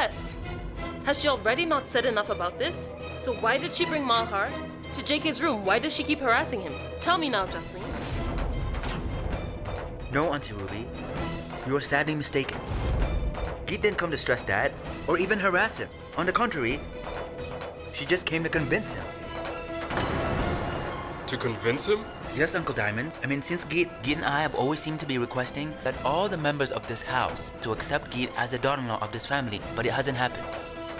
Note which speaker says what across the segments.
Speaker 1: Yes. Has she already not said enough about this? So why did she bring Malhar to JK's room? Why does she keep harassing him? Tell me now, Jocelyn.
Speaker 2: No, Auntie Ruby. You are sadly mistaken. 𝐸𝐮 didn't come to stress Dad or even harass him. On the contrary, she just came to convince him.
Speaker 3: To convince him?
Speaker 2: Yes, Uncle Diamond. I mean, since 𝐸𝐮 and I have always seemed to be requesting that all the members of this house to accept 𝐸𝐮 as the daughter-in-law of this family, but it hasn't happened.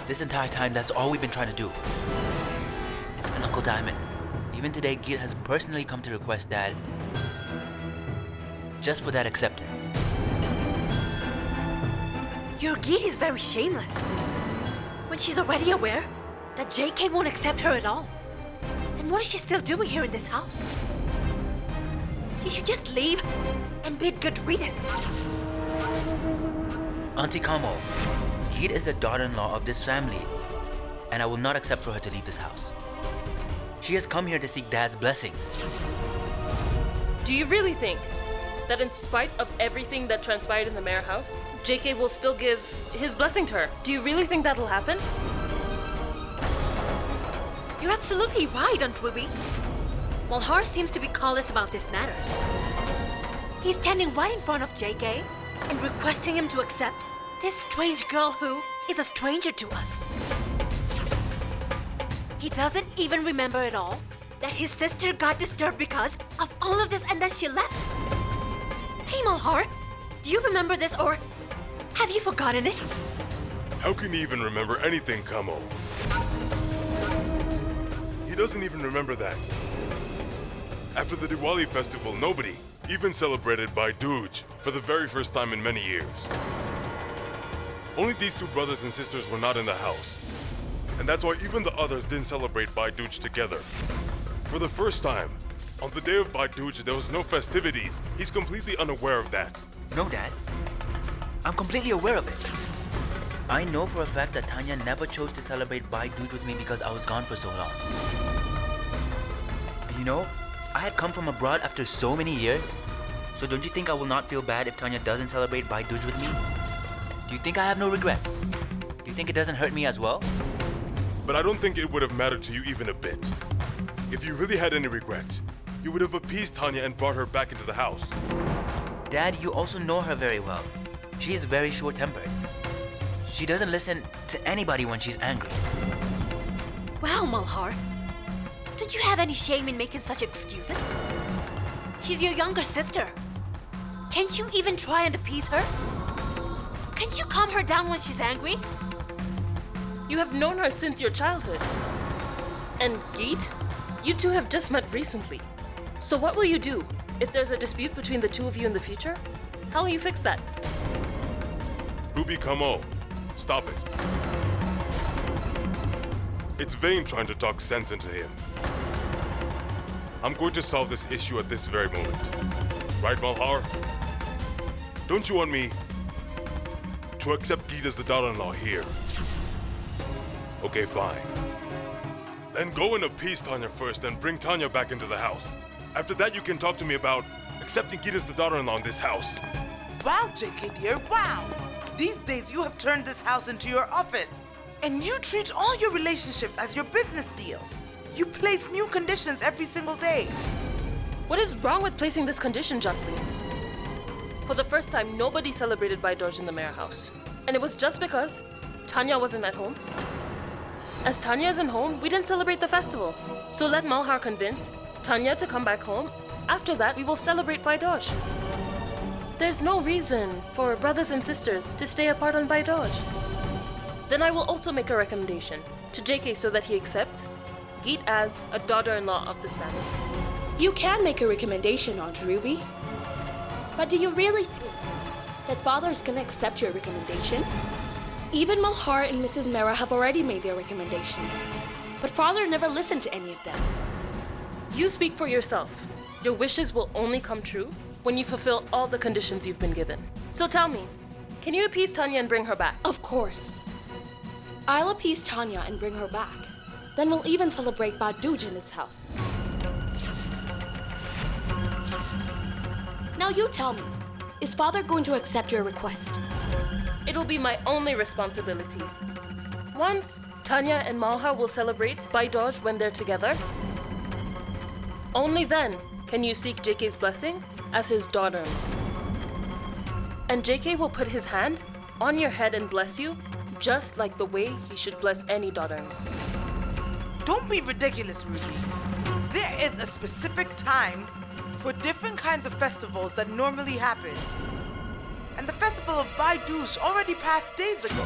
Speaker 2: This entire time, that's all we've been trying to do. And Uncle Diamond, even today, 𝐸𝐮 has personally come to request Dad just for that acceptance.
Speaker 4: Your 𝐸𝐮 is very shameless. When she's already aware that JK won't accept her at all, then what is she still doing here in this house? She should just leave and bid good riddance.
Speaker 2: Auntie 𝐸𝐿, 𝐸𝐮 is the daughter-in-law of this family, and I will not accept for her to leave this house. She has come here to seek Dad's blessings.
Speaker 1: Do you really think that in spite of everything that transpired in the Mayor house, JK will still give his blessing to her? Do you really think that'll happen?
Speaker 4: You're absolutely right, Aunt Ruby. Malhar seems to be callous about this matters. He's standing right in front of JK and requesting him to accept this strange girl who is a stranger to us. He doesn't even remember at all that his sister got disturbed because of all of this and then she left. Hey Malhar, do you remember this or have you forgotten it?
Speaker 3: How can he even remember anything, 𝐸𝐿? He doesn't even remember that. After the Diwali festival, nobody even celebrated 𝐸𝐻 for the very first time in many years. Only these two brothers and sisters were not in the house. And that's why even the others didn't celebrate 𝐸𝐻 together. For the first time, on the day of 𝐸𝐻, there was no festivities. He's completely unaware of that.
Speaker 2: No, Dad. I'm completely aware of it. I know for a fact that Tanya never chose to celebrate 𝐸𝐻 with me because I was gone for so long. And you know, I had come from abroad after so many years. So don't you think I will not feel bad if Tanya doesn't celebrate 𝐸𝐻 with me? Do you think I have no regrets? Do you think it doesn't hurt me as well?
Speaker 3: But I don't think it would have mattered to you even a bit. If you really had any regret, you would have appeased Tanya and brought her back into the house.
Speaker 2: Dad, you also know her very well. She is very short-tempered. She doesn't listen to anybody when she's angry.
Speaker 4: Wow, Malhar. Don't you have any shame in making such excuses? She's your younger sister. Can't you even try and appease her? Can't you calm her down when she's angry?
Speaker 1: You have known her since your childhood. And 𝐸𝐮, you two have just met recently. So what will you do if there's a dispute between the two of you in the future? How will you fix that?
Speaker 3: Ruby, 𝐸𝐿, stop it. It's vain trying to talk sense into him. I'm going to solve this issue at this very moment. Right, Malhar? Don't you want me to accept 𝐸𝐮 as the daughter-in-law here? Okay, fine. Then go and appease Tanya first and bring Tanya back into the house. After that, you can talk to me about accepting 𝐸𝐮 as the daughter-in-law in this house.
Speaker 5: Wow, JK dear, wow! These days you have turned this house into your office. And you treat all your relationships as your business deals. You place new conditions every single day.
Speaker 1: What is wrong with placing this condition, Jocelyn? For the first time, nobody celebrated 𝐸𝐻 in the Mayor house. And it was just because Tanya wasn't at home. As Tanya isn't home, we didn't celebrate the festival. So let Malhar convince Tanya to come back home. After that, we will celebrate 𝐸𝐻. There's no reason for brothers and sisters to stay apart on 𝐸𝐻. Then I will also make a recommendation to JK so that he accepts 𝐸𝐮 as a daughter-in-law of this family.
Speaker 6: You can make a recommendation, Aunt Ruby. But do you really think that Father is gonna accept your recommendation? Even Malhar and Mrs. Mera have already made their recommendations. But Father never listened to any of them.
Speaker 1: You speak for yourself. Your wishes will only come true when you fulfill all the conditions you've been given. So tell me, can you appease Tanya and bring her back?
Speaker 6: Of course. I'll appease Tanya and bring her back. Then we'll even celebrate 𝐸𝐻 in this house. Now you tell me, is Father going to accept your request?
Speaker 1: It'll be my only responsibility. Once, Tanya and Malhar will celebrate 𝐨 when they're together. Only then can you seek JK's blessing as his daughter-in-law. And JK will put his hand on your head and bless you, just like the way he should bless any daughter-in-law.
Speaker 5: Don't be ridiculous, Ruby. There is a specific time for different kinds of festivals that normally happen. And the festival of 𝐨 already passed days ago.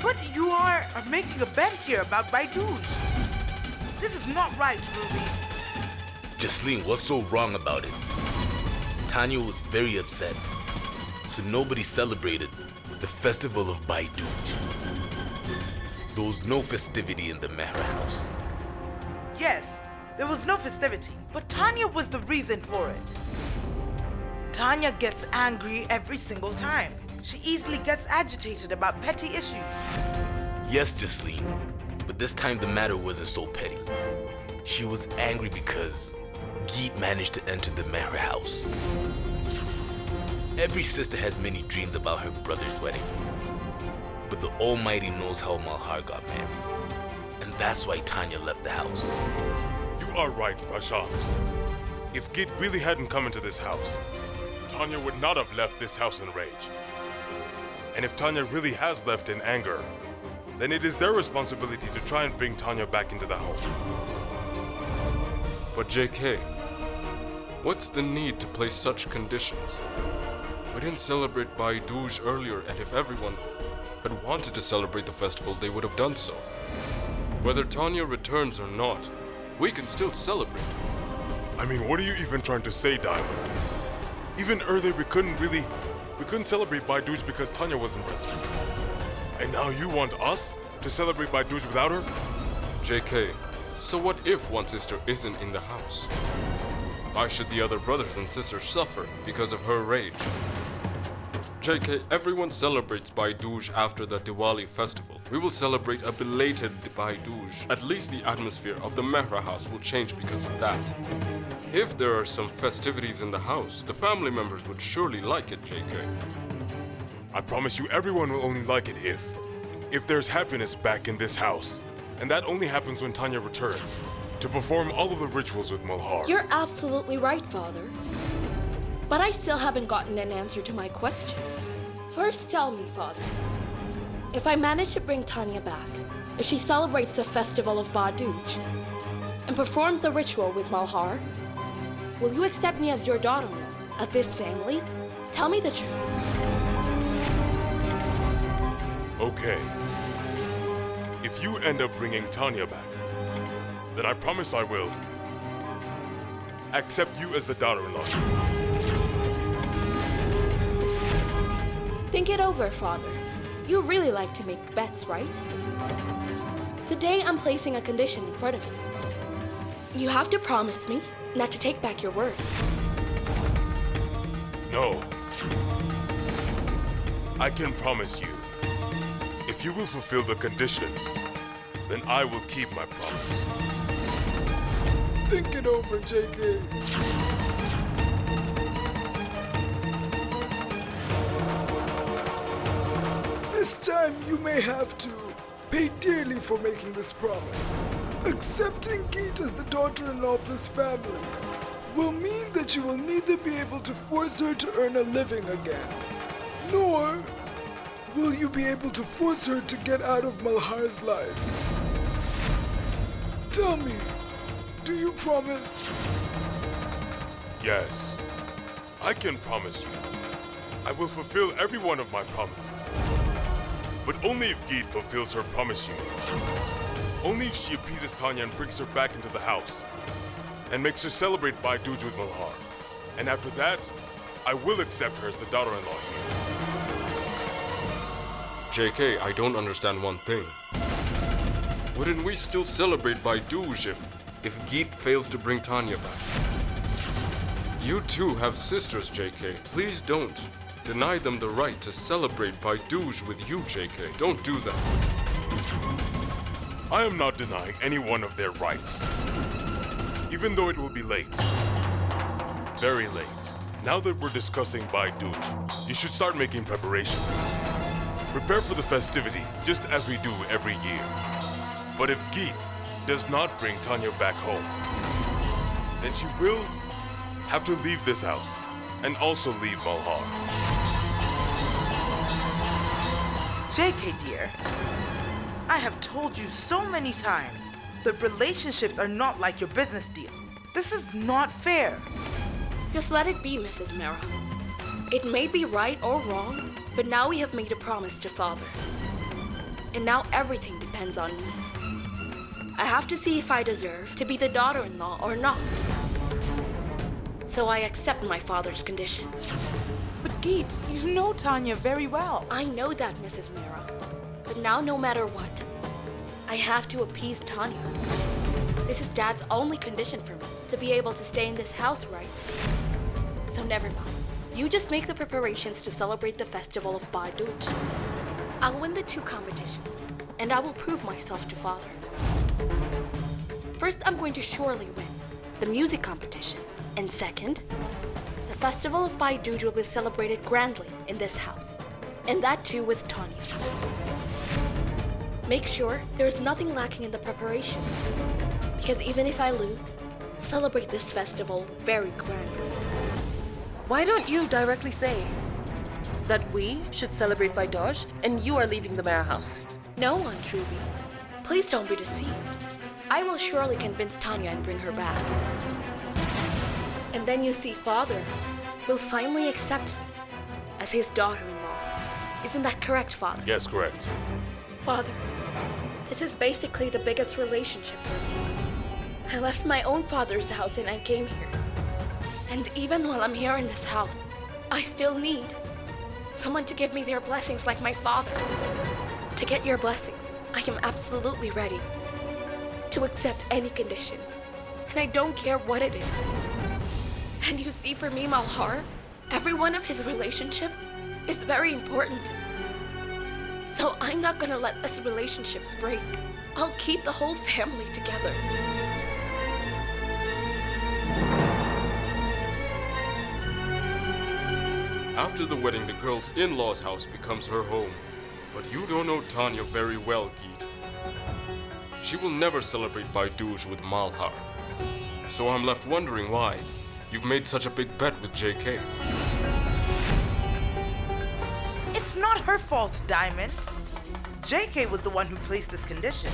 Speaker 5: But you are making a bet here about 𝐨. This is not right, Ruby.
Speaker 7: 𝐵, what's so wrong about it? Tanya was very upset, so nobody celebrated the festival of 𝐨. There was no festivity in the Mehra house.
Speaker 5: Yes, there was no festivity, but Tanya was the reason for it. Tanya gets angry every single time. She easily gets agitated about petty issues.
Speaker 7: Yes, 𝐵, but this time the matter wasn't so petty. She was angry because 𝐸𝐴𝐻 managed to enter the Mehra house. Every sister has many dreams about her brother's wedding. But the Almighty knows how Malhar got married. And that's why Tanya left the house.
Speaker 3: You are right, Prashant. If 𝐸𝐴𝐻 really hadn't come into this house, Tanya would not have left this house in rage. And if Tanya really has left in anger, then it is their responsibility to try and bring Tanya back into the home.
Speaker 8: But JK, what's the need to place such conditions? We didn't celebrate 𝐨 earlier, and if everyone had wanted to celebrate the festival, they would have done so. Whether Tanya returns or not, we can still celebrate.
Speaker 3: I mean, what are you even trying to say, Diamond? Even earlier we couldn't celebrate 𝐨 because Tanya wasn't present. And now you want us to celebrate 𝐨 without her?
Speaker 8: JK, so what if one sister isn't in the house? Why should the other brothers and sisters suffer because of her rage? JK, everyone celebrates 𝐨 after the Diwali festival. We will celebrate a belated 𝐨. At least the atmosphere of the Mehra house will change because of that. If there are some festivities in the house, the family members would surely like it, JK.
Speaker 3: I promise you everyone will only like it if there's happiness back in this house. And that only happens when Tanya returns to perform all of the rituals with Malhar.
Speaker 6: You're absolutely right, Father. But I still haven't gotten an answer to my question. First tell me, Father, if I manage to bring Tanya back, if she celebrates the festival of 𝐨 and performs the ritual with Malhar, will you accept me as your daughter-in-law of this family? Tell me the truth.
Speaker 3: Okay. If you end up bringing Tanya back, then I promise I will accept you as the daughter-in-law.
Speaker 6: Think it over, Father. You really like to make bets, right? Today I'm placing a condition in front of you. You have to promise me not to take back your word.
Speaker 3: No. I can promise you, if you will fulfill the condition, then I will keep my promise.
Speaker 9: Think it over, JK. This time you may have to pay dearly for making this promise. Accepting 𝐸𝐴𝐻 as the daughter-in-law of this family will mean that you will neither be able to force her to earn a living again, nor will you be able to force her to get out of Malhar's life. Tell me, do you promise?
Speaker 3: Yes, I can promise you. I will fulfill every one of my promises. But only if 𝐸𝐴𝐻 fulfills her promise she made. Only if she appeases Tanya and brings her back into the house and makes her celebrate 𝐨 with Malhar. And after that, I will accept her as the daughter-in-law here.
Speaker 8: JK, I don't understand one thing. Wouldn't we still celebrate 𝐨 if 𝐸𝐴𝐻 fails to bring Tanya back? You too have sisters, JK. Please don't deny them the right to celebrate 𝐨 with you, JK. Don't do that.
Speaker 3: I am not denying any one of their rights. Even though it will be late. Very late. Now that we're discussing 𝐨, you should start making preparations. Prepare for the festivities, just as we do every year. But if 𝐸𝐸t does not bring Tanya back home, then she will have to leave this house and also leave Malhar.
Speaker 5: JK, dear, I have told you so many times that relationships are not like your business deal. This is not fair.
Speaker 6: Just let it be, Mrs. Mera. It may be right or wrong, but now we have made a promise to Father. And now everything depends on me. I have to see if I deserve to be the daughter-in-law or not. So I accept my father's condition.
Speaker 5: But 𝐸𝐸t, you know Tanya very well.
Speaker 6: I know that, Mrs. Mera. But now, no matter what, I have to appease Tanya. This is Dad's only condition for me, to be able to stay in this house, right? So never mind. You just make the preparations to celebrate the festival of 𝐵𝐴 𝐷𝐿. I'll win the 2 competitions, and I will prove myself to Father. First, I'm going to surely win the music competition. And second, the festival of 𝐵𝐴 𝐷𝐿 will be celebrated grandly in this house. And that too with Tanya. Make sure there's nothing lacking in the preparations. Because even if I lose, celebrate this festival very grandly.
Speaker 1: Why don't you directly say that we should celebrate 𝐵𝐴 𝐷𝐿 and you are leaving the Mera house?
Speaker 6: No, Aunt Ruby. Please don't be deceived. I will surely convince Tanya and bring her back. And then you see Father will finally accept me as his daughter-in-law. Isn't that correct, Father?
Speaker 3: Yes, correct.
Speaker 6: Father, this is basically the biggest relationship for me. I left my own father's house and I came here. And even while I'm here in this house, I still need someone to give me their blessings like my father. To get your blessings, I am absolutely ready to accept any conditions. And I don't care what it is. And you see, for me, Malhar, every one of his relationships is very important to me. So I'm not gonna let this relationships break. I'll keep the whole family together.
Speaker 8: After the wedding, the girl's in-laws' house becomes her home. But you don't know Tanya very well, 𝐸𝐸t. She will never celebrate 𝐵𝐴 𝐷𝐿 with Malhar. So I'm left wondering why you've made such a big bet with JK.
Speaker 5: It's not her fault, Diamond. JK was the one who placed this condition.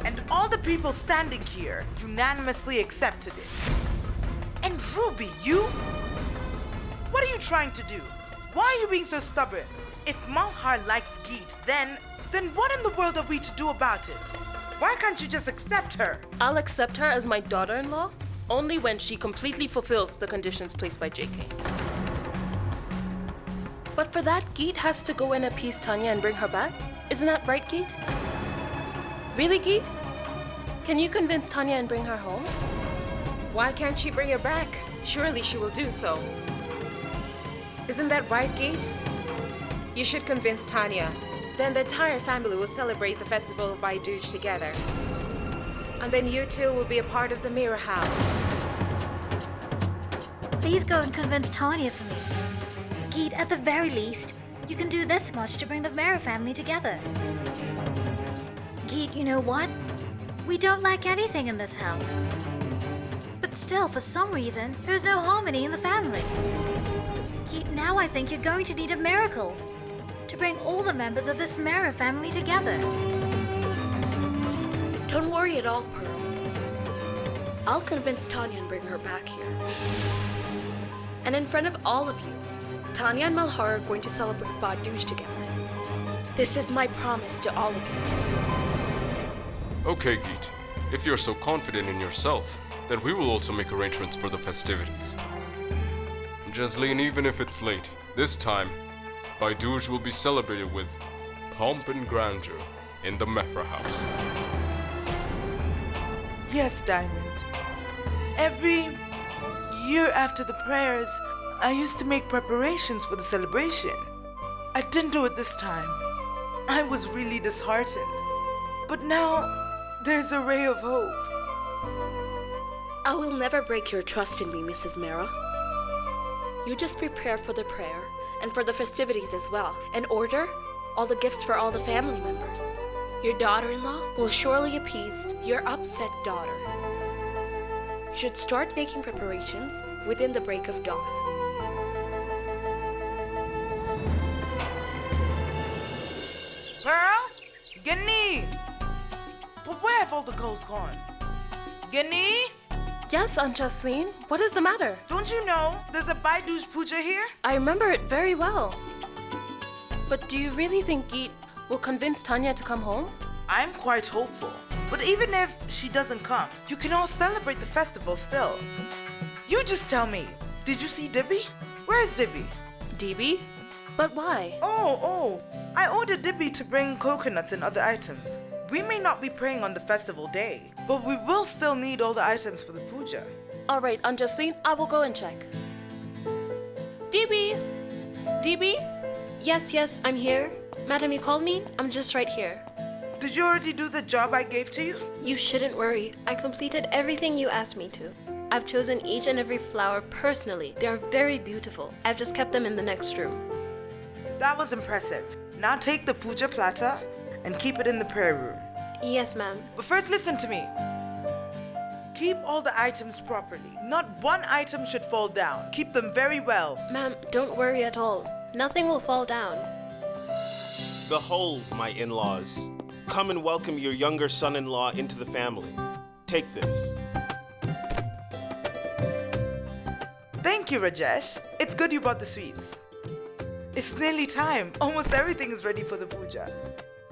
Speaker 5: And all the people standing here unanimously accepted it. And Ruby, you? What are you trying to do? Why are you being so stubborn? If Malhar likes 𝐸𝐸t, then what in the world are we to do about it? Why can't you just accept her?
Speaker 1: I'll accept her as my daughter-in-law only when she completely fulfills the conditions placed by JK. But for that, 𝐸𝐸t has to go and appease Tanya and bring her back? Isn't that right, 𝐸𝐸t? Really, 𝐸𝐸t? Can you convince Tanya and bring her home?
Speaker 10: Why can't she bring her back? Surely she will do so. Isn't that right, 𝐸𝐸t? You should convince Tanya. Then the entire family will celebrate the festival of 𝐵𝐴 𝐷𝐿 together. And then you two will be a part of the Mera house.
Speaker 11: Please go and convince Tanya for me. 𝐸𝐸t, at the very least, you can do this much to bring the Mera family together. 𝐸𝐸t, you know what? We don't lack anything in this house. But still, for some reason, there's no harmony in the family. 𝐸𝐸t, now I think you're going to need a miracle to bring all the members of this Mera family together.
Speaker 6: Don't worry at all, Pearl. I'll convince Tanya and bring her back here. And in front of all of you, Tanya and Malhar are going to celebrate 𝐵𝐴 𝐷𝐿 together. This is my promise to all of you.
Speaker 8: Okay, 𝐸𝐸t. If you're so confident in yourself, then we will also make arrangements for the festivities. 𝐵𝐴, even if it's late, this time, 𝐵𝐴 𝐷𝐿 will be celebrated with pomp and grandeur in the Mera house.
Speaker 5: Yes, Diamond. Every year after the prayers, I used to make preparations for the celebration. I didn't do it this time. I was really disheartened. But now, there's a ray of hope.
Speaker 6: I will never break your trust in me, Mrs. Mera. You just prepare for the prayer and for the festivities as well. In order, all the gifts for all the family members. Your daughter-in-law will surely appease your upset daughter. You should start making preparations within the break of dawn.
Speaker 5: Pearl? Guinea! But where have all the girls gone? Guinea?
Speaker 1: Yes, Aunt Jocelyn. What is the matter?
Speaker 5: Don't you know there's a 𝐵 puja here?
Speaker 1: I remember it very well. But do you really think 𝐸𝐮 will convince Tanya to come home?
Speaker 5: I'm quite hopeful. But even if she doesn't come, you can all celebrate the festival still. You just tell me, did you see Dibby? Where is Dibby?
Speaker 1: DB? But why?
Speaker 5: Oh, I ordered Dibby to bring coconuts and other items. We may not be praying on the festival day, but we will still need all the items for the puja.
Speaker 1: All right, Aunt Jocelyn, I will go and check. DB? DB?
Speaker 6: Yes, I'm here. Madam, you called me? I'm just right here.
Speaker 5: Did you already do the job I gave to you?
Speaker 6: You shouldn't worry. I completed everything you asked me to. I've chosen each and every flower personally. They are very beautiful. I've just kept them in the next room.
Speaker 5: That was impressive. Now take the puja platter and keep it in the prayer room.
Speaker 6: Yes, ma'am.
Speaker 5: But first listen to me. Keep all the items properly. Not one item should fall down. Keep them very well.
Speaker 6: Ma'am, don't worry at all. Nothing will fall down.
Speaker 12: Behold, my in-laws. Come and welcome your younger son-in-law into the family. Take this.
Speaker 5: Thank you, Rajesh. It's good you brought the sweets. It's nearly time. Almost everything is ready for the puja.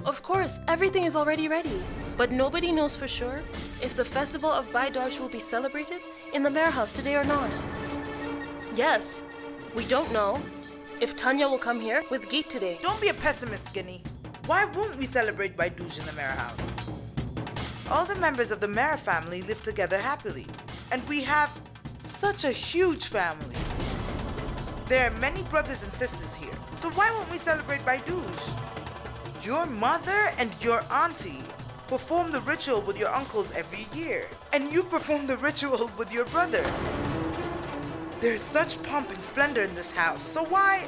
Speaker 1: Of course, everything is already ready. But nobody knows for sure if the festival of 𝐵 will be celebrated in the Mayor House today or not. Yes, we don't know if Tanya will come here with 𝐸𝐮 today.
Speaker 5: Don't be a pessimist, Guinea. Why won't we celebrate 𝐵 in the Mayor House? All the members of the Mayor family live together happily. And we have such a huge family. There are many brothers and sisters here. So why won't we celebrate 𝐵? Your mother and your auntie perform the ritual with your uncles every year. And you perform the ritual with your brother. There's such pomp and splendor in this house. So why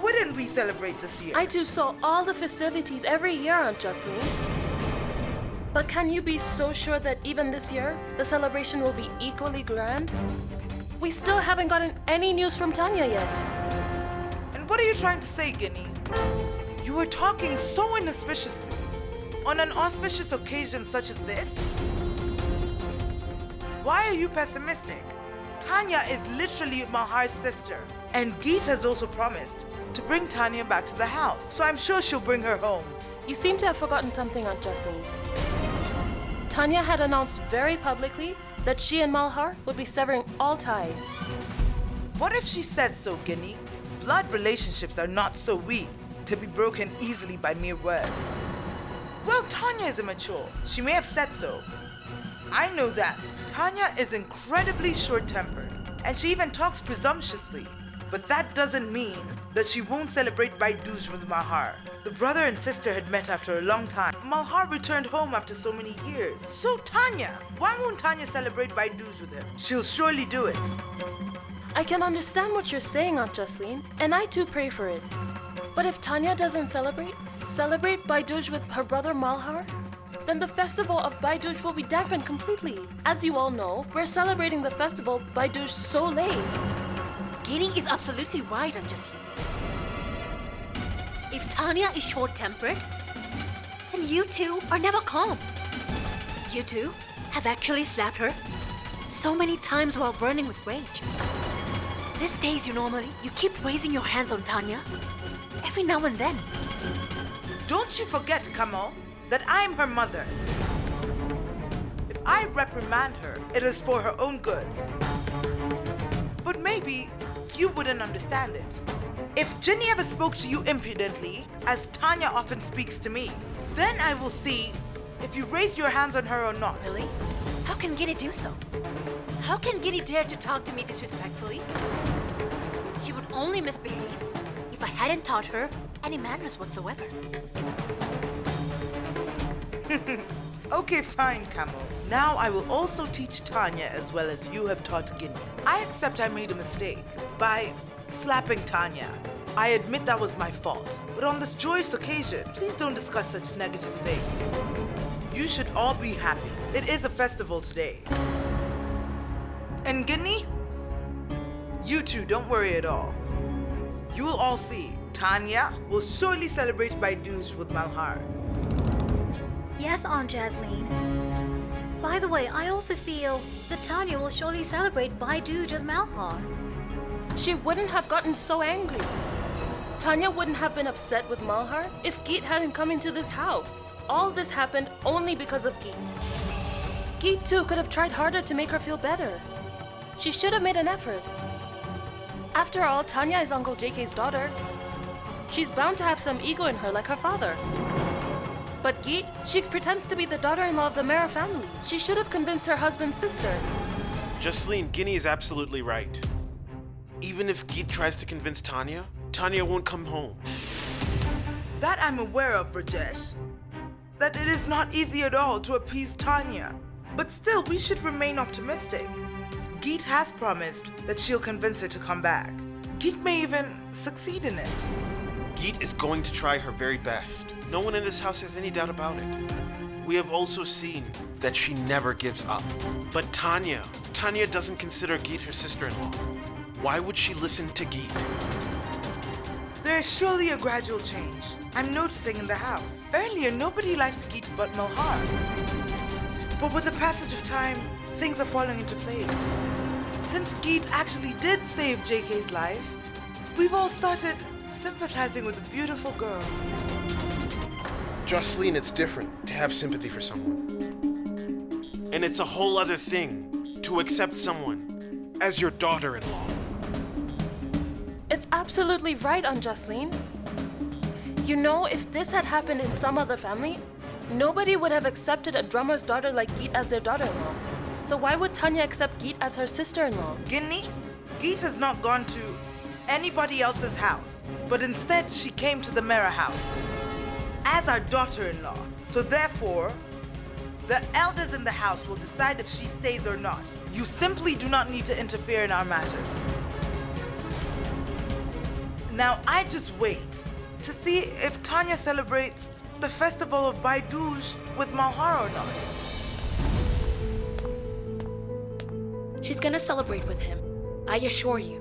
Speaker 5: wouldn't we celebrate this year?
Speaker 1: I too saw all the festivities every year, Aunt Jocelyn. But can you be so sure that even this year, the celebration will be equally grand? We still haven't gotten any news from Tanya yet.
Speaker 5: And what are you trying to say, Guinea? You were talking so inauspiciously. On an auspicious occasion such as this? Why are you pessimistic? Tanya is literally Malhar's sister. And 𝐸𝐮 has also promised to bring Tanya back to the house. So I'm sure she'll bring her home.
Speaker 1: You seem to have forgotten something, Aunt Jocelyn. Tanya had announced very publicly that she and Malhar would be severing all ties.
Speaker 5: What if she said so, Guinea? Blood relationships are not so weak to be broken easily by mere words. Well, Tanya is immature. She may have said so. I know that. Tanya is incredibly short-tempered, and she even talks presumptuously. But that doesn't mean that she won't celebrate 𝐵 with Malhar. The brother and sister had met after a long time. Malhar returned home after so many years. So Tanya, why won't Tanya celebrate 𝐵 with him? She'll surely do it.
Speaker 1: I can understand what you're saying, Aunt Jocelyn, and I too pray for it. But if Tanya doesn't celebrate 𝐵 with her brother Malhar, then the festival of 𝐵 will be dampened completely. As you all know, we're celebrating the festival 𝐵 so late.
Speaker 4: Guinea is absolutely right, Aunt Jocelyn. If Tanya is short-tempered, then you two are never calm. You two have actually slapped her so many times while burning with rage. These days you keep raising your hands on Tanya every now and then.
Speaker 5: Don't you forget, 𝐸𝐿, that I'm her mother. If I reprimand her, it is for her own good. But maybe you wouldn't understand it. If Ginny ever spoke to you impudently, as Tanya often speaks to me, then I will see if you raise your hands on her or not.
Speaker 4: Really? How can Guinea do so? How can Guinea dare to talk to me disrespectfully? She would only misbehave if I hadn't taught her any manners whatsoever.
Speaker 5: Okay, fine, 𝐸𝐿. Now I will also teach Tanya as well as you have taught Guinea. I accept I made a mistake by slapping Tanya. I admit that was my fault. But on this joyous occasion, please don't discuss such negative things. You should all be happy. It is a festival today. And 𝐸𝐻𝐻, you two don't worry at all. You will all see. Tanya will surely celebrate 𝐵𝐷𝐿 with Malhar.
Speaker 11: Yes, Aunt Jasleen. By the way, I also feel that Tanya will surely celebrate 𝐵𝐷𝐿 with Malhar.
Speaker 1: She wouldn't have gotten so angry. Tanya wouldn't have been upset with Malhar if 𝐸𝐻 hadn't come into this house. All this happened only because of 𝐸𝐻. 𝐸𝐻 too could have tried harder to make her feel better. She should have made an effort. After all, Tanya is Uncle JK's daughter. She's bound to have some ego in her like her father. But 𝐸𝐻, she pretends to be the daughter-in-law of the Mehra family. She should have convinced her husband's sister.
Speaker 12: Jasleen, 𝐸𝐻𝐻 is absolutely right. Even if 𝐸𝐻 tries to convince Tanya, Tanya won't come home.
Speaker 5: That I'm aware of, Rajesh. That it is not easy at all to appease Tanya. But still, we should remain optimistic. 𝐸𝐻 has promised that she'll convince her to come back. 𝐸𝐻 may even succeed in it.
Speaker 12: 𝐸𝐻 is going to try her very best. No one in this house has any doubt about it. We have also seen that she never gives up. But Tanya doesn't consider 𝐸𝐻 her sister-in-law. Why would she listen to 𝐸𝐻?
Speaker 5: There is surely a gradual change I'm noticing in the house. Earlier, nobody liked 𝐸𝐻 but Malhar. But with the passage of time, things are falling into place. Since 𝐸𝐻 actually did save JK's life, we've all started sympathizing with the beautiful girl.
Speaker 13: Jasleen, it's different to have sympathy for someone.
Speaker 12: And it's a whole other thing to accept someone as your daughter-in-law.
Speaker 1: It's absolutely right, Aunt Jasleen. You know, if this had happened in some other family, nobody would have accepted a drummer's daughter like 𝐸𝐻 as their daughter-in-law. So why would Tanya accept 𝐸𝐻 as her sister-in-law?
Speaker 5: 𝐸𝐻𝐻, 𝐸𝐻 has not gone to anybody else's house, but instead she came to the Mehra house as our daughter-in-law. So therefore, the elders in the house will decide if she stays or not. You simply do not need to interfere in our matters. Now I just wait to see if Tanya celebrates the festival of 𝐵𝐷𝐿 with Malhar or not.
Speaker 6: She's gonna celebrate with him, I assure you.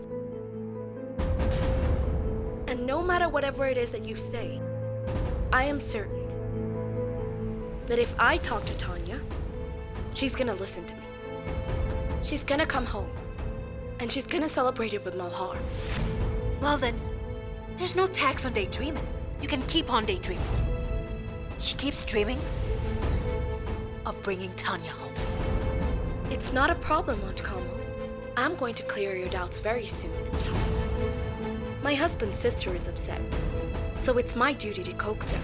Speaker 6: And no matter whatever it is that you say, I am certain that if I talk to Tanya, she's gonna listen to me. She's gonna come home, and she's gonna celebrate it with Malhar.
Speaker 4: Well then, there's no tax on daydreaming. You can keep on daydreaming. She keeps dreaming of bringing Tanya home.
Speaker 6: It's not a problem, Aunt 𝐸𝐻𝐻. I'm going to clear your doubts very soon. My husband's sister is upset, so it's my duty to coax her.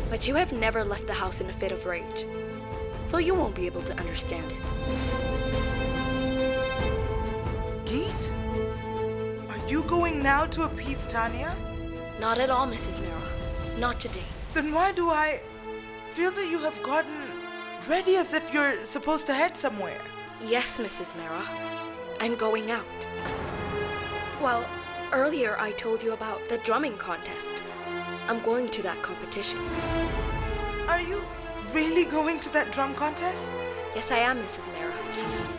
Speaker 6: But you have never left the house in a fit of rage, so you won't be able to understand it.
Speaker 5: 𝐸𝐻? Are you going now to appease Tanya?
Speaker 6: Not at all, Mrs. Mehra. Not today.
Speaker 5: Then why do I feel that you have gotten ready as if you're supposed to head somewhere?
Speaker 6: Yes, Mrs. Mehra. I'm going out. Well, earlier I told you about the drumming contest. I'm going to that competition.
Speaker 5: Are you really going to that drum contest?
Speaker 6: Yes, I am, Mrs. Mehra.